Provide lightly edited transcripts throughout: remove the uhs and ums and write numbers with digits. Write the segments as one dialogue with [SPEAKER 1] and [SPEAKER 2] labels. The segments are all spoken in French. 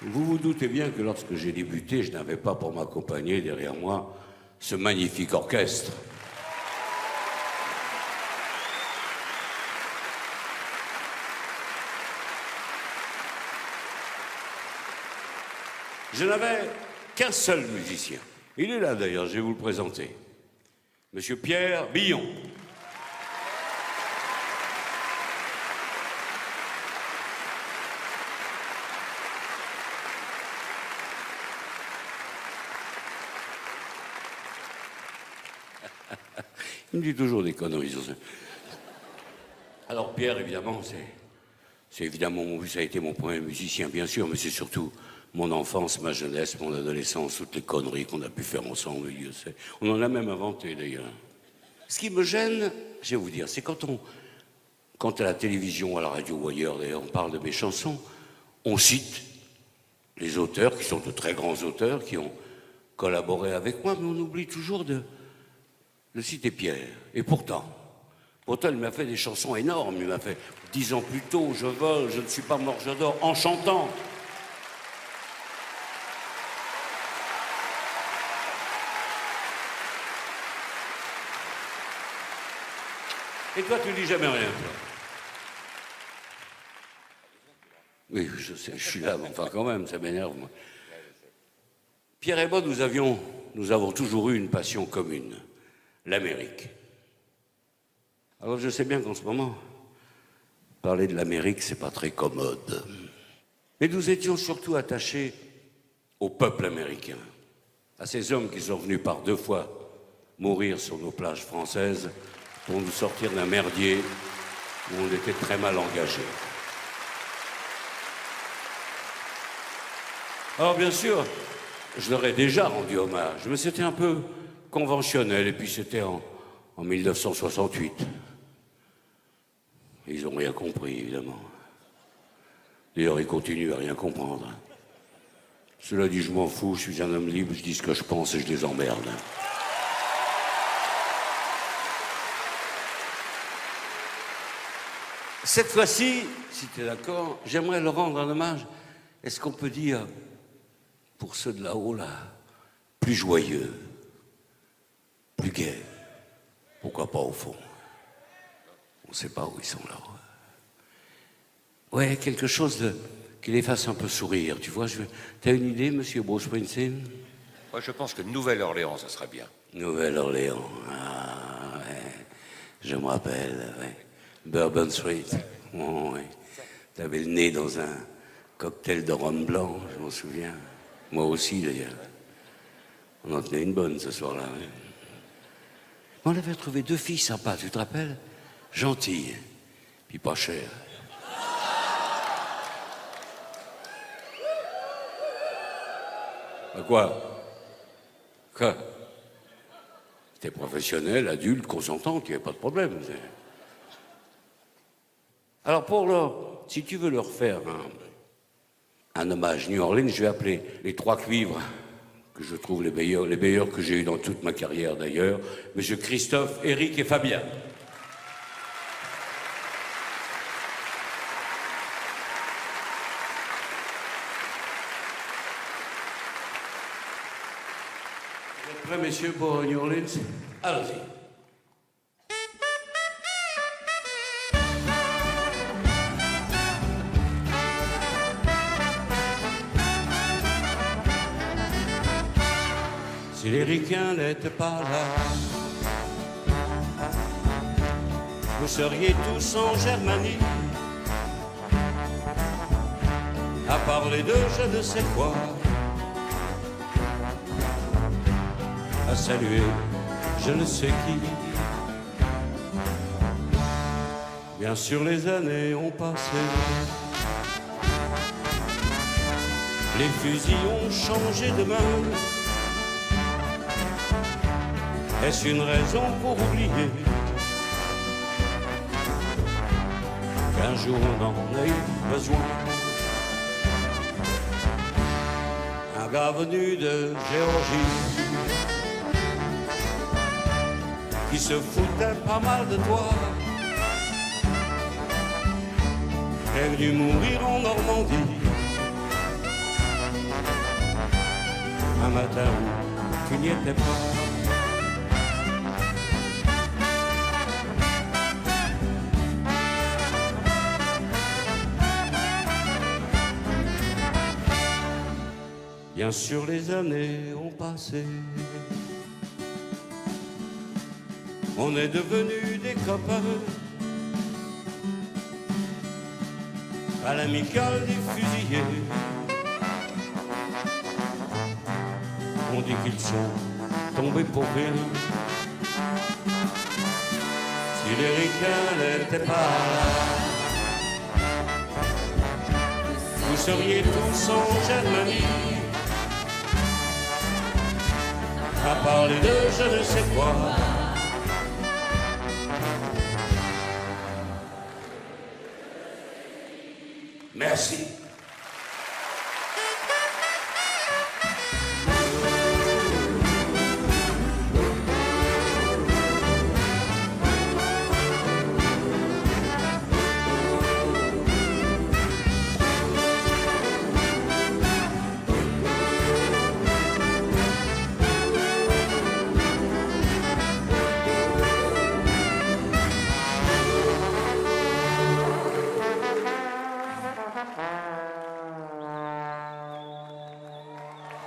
[SPEAKER 1] Vous vous doutez bien que lorsque j'ai débuté, je n'avais pas pour m'accompagner derrière moi ce magnifique orchestre. Je n'avais qu'un seul musicien. Il est là d'ailleurs, je vais vous le présenter. Monsieur Pierre Billon. Il me dit toujours des conneries sur ça. Alors Pierre, évidemment, c'est évidemment ça a été mon premier musicien, bien sûr, mais c'est surtout mon enfance, ma jeunesse, mon adolescence, toutes les conneries qu'on a pu faire ensemble. Dieu sait. On en a même inventé d'ailleurs. Ce qui me gêne, je vais vous dire, c'est quand à la télévision, à la radio ou ailleurs, d'ailleurs, on parle de mes chansons, on cite les auteurs, qui sont de très grands auteurs, qui ont collaboré avec moi, mais on oublie toujours de citer Pierre. Et pourtant, il m'a fait des chansons énormes. Il m'a fait 10 ans plus tôt, Je vole, je ne suis pas mort, j'adore, en chantant. Et toi, tu dis jamais rien, toi. Oui, je sais, je suis là, mais enfin quand même, ça m'énerve, moi. Pierre et moi, nous avons toujours eu une passion commune, l'Amérique. Alors je sais bien qu'en ce moment, parler de l'Amérique, c'est pas très commode. Mais nous étions surtout attachés au peuple américain, à ces hommes qui sont venus par 2 fois mourir sur nos plages françaises pour nous sortir d'un merdier où on était très mal engagés. Alors bien sûr, je leur ai déjà rendu hommage, mais c'était un peu conventionnel, et puis c'était en 1968. Ils n'ont rien compris, évidemment. D'ailleurs, ils continuent à rien comprendre. Cela dit, je m'en fous, je suis un homme libre, je dis ce que je pense et je les emmerde. Cette fois-ci, si tu es d'accord, j'aimerais leur rendre un hommage. Est-ce qu'on peut dire, pour ceux de là-haut, là, plus joyeux, plus gai? Pourquoi pas au fond? On ne sait pas où ils sont là. Ouais, quelque chose qui les fasse un peu sourire, tu vois. T'as une idée, monsieur Bruce Springsteen?
[SPEAKER 2] Moi, je pense que Nouvelle-Orléans, ça serait bien.
[SPEAKER 1] Nouvelle-Orléans, ah, ouais. Je me rappelle, ouais. Bourbon Street, oh, ouais. T'avais le nez dans un cocktail de rhum blanc, je m'en souviens. Moi aussi, d'ailleurs. On en tenait une bonne ce soir-là. Ouais. On avait trouvé 2 filles sympas, tu te rappelles? Gentilles, puis pas chères. Quoi? C'était professionnel, adulte, consentante, il n'y avait pas de problème. Alors si tu veux leur faire un hommage New Orleans, je vais appeler les 3 cuivres, que je trouve les meilleurs que j'ai eu dans toute ma carrière d'ailleurs, monsieur Christophe, Éric et Fabien. Vous êtes prêts, messieurs, pour New Orleans? Allons-y. Si les ricains n'étaient pas là, vous seriez tous en Germanie à parler de je ne sais quoi, à saluer je ne sais qui. Bien sûr les années ont passé, les fusils ont changé de main. Est-ce une raison pour oublier qu'un jour on en a eu besoin? Un gars venu de Géorgie qui se foutait pas mal de toi est venu mourir en Normandie un matin où tu n'y étais pas. Bien sûr les années ont passé, on est devenus des copains, à l'amicale des fusillés. On dit qu'ils sont tombés pour rien. Si les ricains n'étaient pas là, vous seriez tous en Germanie à parler de je ne sais quoi. Merci.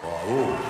[SPEAKER 1] Bravo.